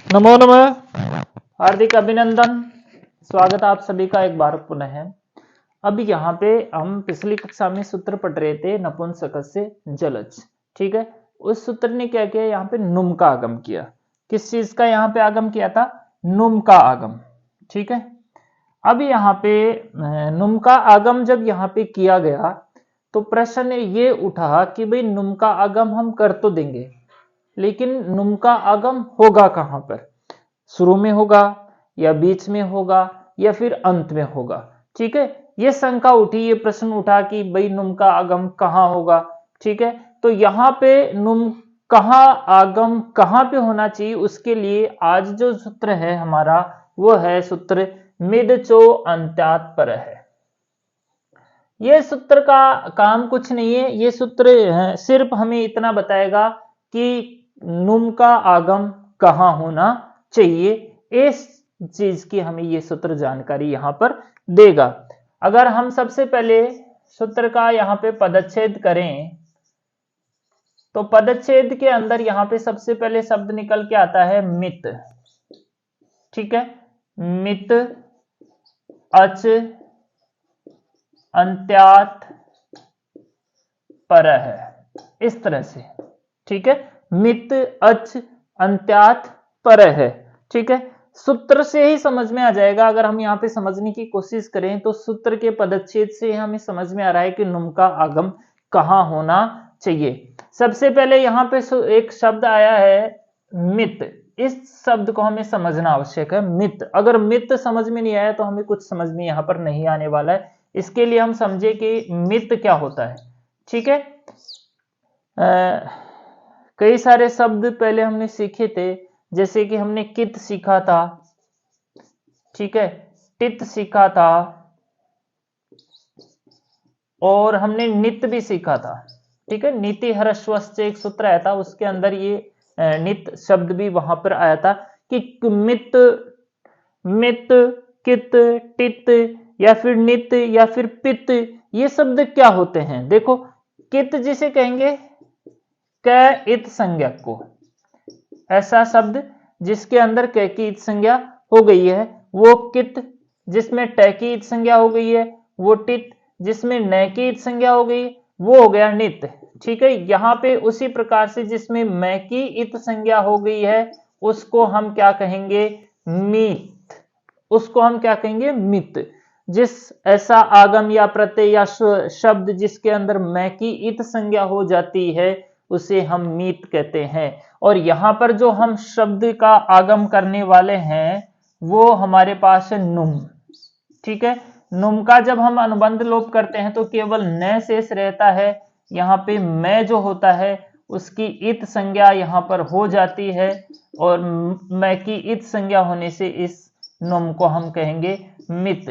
नमो नमः। हार्दिक अभिनंदन। स्वागत आप सभी का एक बार पुनः है। अब यहाँ पे हम पिछली कक्षा में सूत्र पढ़ रहे थे नपुंसकस्य जलज। ठीक है, उस सूत्र ने क्या किया, यहाँ पे नुम का आगम किया। किस चीज का यहाँ पे आगम किया था? नुम का आगम। ठीक है, अब यहाँ पे नुम का आगम जब यहाँ पे किया गया तो प्रश्न ये उठा कि भाई नुम का आगम हम कर तो देंगे, लेकिन नुम का आगम होगा कहां पर? शुरू में होगा या बीच में होगा या फिर अंत में होगा? ठीक है, ये शंका उठी, ये प्रश्न उठा कि भाई नुम का आगम कहां होगा। ठीक है, तो यहाँ पे नुम कहां आगम कहां पे होना चाहिए, उसके लिए आज जो सूत्र है हमारा वो है सूत्र मिदचो अंत्यात पर है। ये सूत्र का काम कुछ नहीं है, ये सूत्र सिर्फ हमें इतना बताएगा कि नुम का आगम कहां होना चाहिए। इस चीज की हमें ये सूत्र जानकारी यहां पर देगा। अगर हम सबसे पहले सूत्र का यहां पे पदच्छेद करें तो पदच्छेद के अंदर यहां पे सबसे पहले शब्द निकल के आता है मित। ठीक है, मित अच अंत्यात पर है, इस तरह से। ठीक है, मित अच अंत्यात पर है। ठीक है, सूत्र से ही समझ में आ जाएगा। अगर हम यहाँ पे समझने की कोशिश करें तो सूत्र के पदच्छेद से हमें समझ में आ रहा है कि नुम का आगम कहां होना चाहिए। सबसे पहले यहाँ पे एक शब्द आया है मित। इस शब्द को हमें समझना आवश्यक है। मित, अगर मित समझ में नहीं आया तो हमें कुछ समझ में यहाँ पर नहीं आने वाला है। इसके लिए हम समझे कि मित क्या होता है। ठीक है, कई सारे शब्द पहले हमने सीखे थे, जैसे कि हमने कित सीखा था, ठीक है, टित सीखा था और हमने नित भी सीखा था। ठीक है, नीति हर्षवश्च एक सूत्र आया था, उसके अंदर ये नित शब्द भी वहां पर आया था कि मित, मित, कित, टित या फिर नित या फिर पित, ये शब्द क्या होते हैं? देखो, कित जिसे कहेंगे क इत संज्ञा को, ऐसा शब्द जिसके अंदर क की इत संज्ञा हो गई है वो कित, जिसमें ट की इत संज्ञा हो गई है वो टित, जिसमें न की इत संज्ञा हो गई वो हो गया नित। ठीक है, यहाँ पे उसी प्रकार से जिसमें मैं की इत संज्ञा हो गई है उसको हम क्या कहेंगे? मित। उसको हम क्या कहेंगे? मित। जिस ऐसा आगम या प्रत्यय या शब्द जिसके अंदर मैं की इत संज्ञा हो जाती है उसे हम मीत कहते हैं। और यहां पर जो हम शब्द का आगम करने वाले हैं वो हमारे पास है नुम। ठीक है, नुम का जब हम अनुबंध लोप करते हैं तो केवल न शेष रहता है। यहाँ पे मैं जो होता है उसकी इत संज्ञा यहाँ पर हो जाती है और मैं की इत संज्ञा होने से इस नुम को हम कहेंगे मित।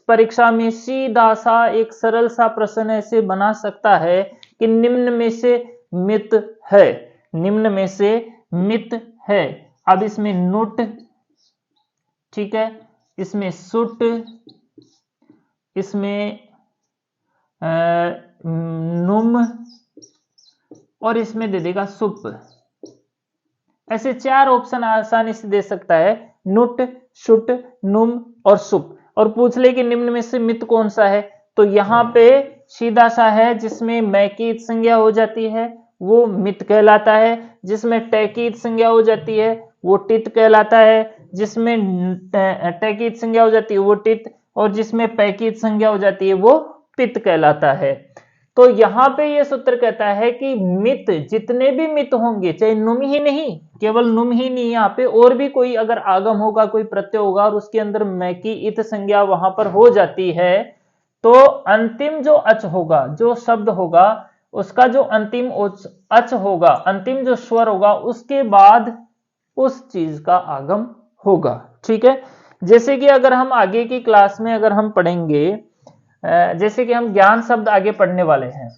परीक्षा में सीधा सा एक सरल सा प्रश्न ऐसे बना सकता है कि निम्न में से मित है, निम्न में से मित है। अब इसमें नुट, ठीक है, इसमें सुट, इसमें नुम और इसमें दे देगा सुप। ऐसे चार ऑप्शन आसानी से दे सकता है, नुट, शुट, नुम और सुप। और पूछ ले कि निम्न में से मित कौन सा है, तो यहाँ पे सीधा सा है जिसमें मैं की इत संज्ञा हो जाती है वो मित कहलाता है, जिसमें ट की इत संज्ञा हो जाती है वो टित कहलाता है, जिसमें ट की इत संज्ञा हो जाती है वो टित और जिसमें प की इत संज्ञा हो जाती है वो पित कहलाता है। तो यहाँ पे ये सूत्र कहता है कि मित, जितने भी मित होंगे, चाहे नुम ही नहीं, केवल नुम ही नहीं, यहाँ पे और भी कोई अगर आगम होगा, कोई प्रत्यय होगा और उसके अंदर मैं की इत संज्ञा वहां पर हो जाती है तो अंतिम जो अच होगा, जो शब्द होगा उसका जो अंतिम अच होगा, अंतिम जो स्वर होगा उसके बाद उस चीज का आगम होगा। ठीक है, जैसे कि अगर हम आगे की क्लास में अगर हम पढ़ेंगे, जैसे कि हम ज्ञान शब्द आगे पढ़ने वाले हैं।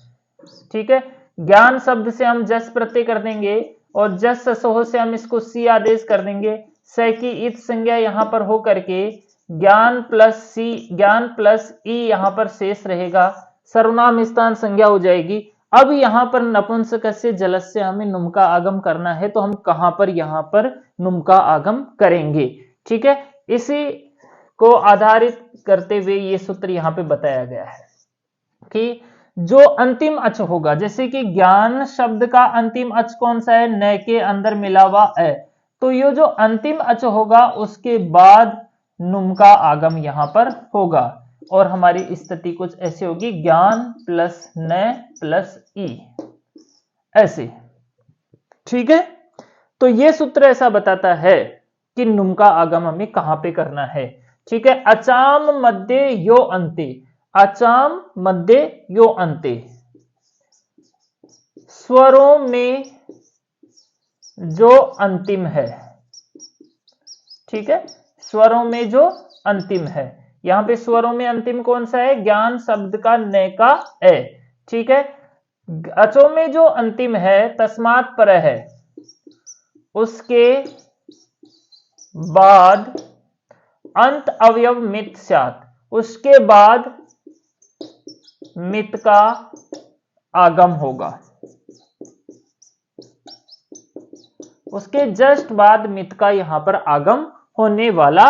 ठीक है, ज्ञान शब्द से हम जस प्रत्यय कर देंगे और जस ससोह से हम इसको सी आदेश कर देंगे। स की इत संज्ञा यहां पर हो करके ज्ञान प्लस सी, ज्ञान प्लस ई यहां पर शेष रहेगा, सर्वनाम स्थान संज्ञा हो जाएगी। अब यहां पर नपुंसकस्य जलस्य हमें नुम का आगम करना है, तो हम कहां पर यहां पर नुम का आगम करेंगे। ठीक है, इसी को आधारित करते हुए ये सूत्र यहां पे बताया गया है कि जो अंतिम अच होगा, जैसे कि ज्ञान शब्द का अंतिम अच कौन सा है, न के अंदर मिला हुआ अ, तो ये जो अंतिम अच होगा उसके बाद नुम का आगम यहां पर होगा और हमारी स्थिति कुछ ऐसी होगी, ज्ञान प्लस न प्लस ई, ऐसे। ठीक है, तो ये सूत्र ऐसा बताता है कि नुम का आगम हमें कहां पे करना है। ठीक है, अचाम मध्य यो अंते, अचाम मध्य यो अंते, स्वरों में जो अंतिम है। ठीक है, स्वरों में जो अंतिम है, यहां पे स्वरों में अंतिम कौन सा है, ज्ञान शब्द का न का ए। ठीक है, अचों में जो अंतिम है तस्मात् पर है, उसके बाद अंत अवयव मित स्यात्, उसके बाद मित का आगम होगा, उसके जस्ट बाद मित का यहां पर आगम होने वाला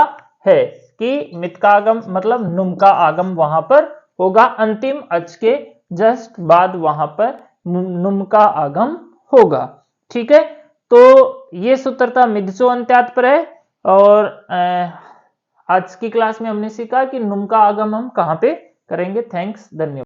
है कि मित का आगम मतलब नुम का आगम वहां पर होगा, अंतिम अच के जस्ट बाद वहां पर नुम का आगम होगा। ठीक है, तो ये सूत्र था मिदचो अंत्यात् पर है। और आज की क्लास में हमने सीखा कि नुम का आगम हम कहां पे करेंगे। थैंक्स, धन्यवाद।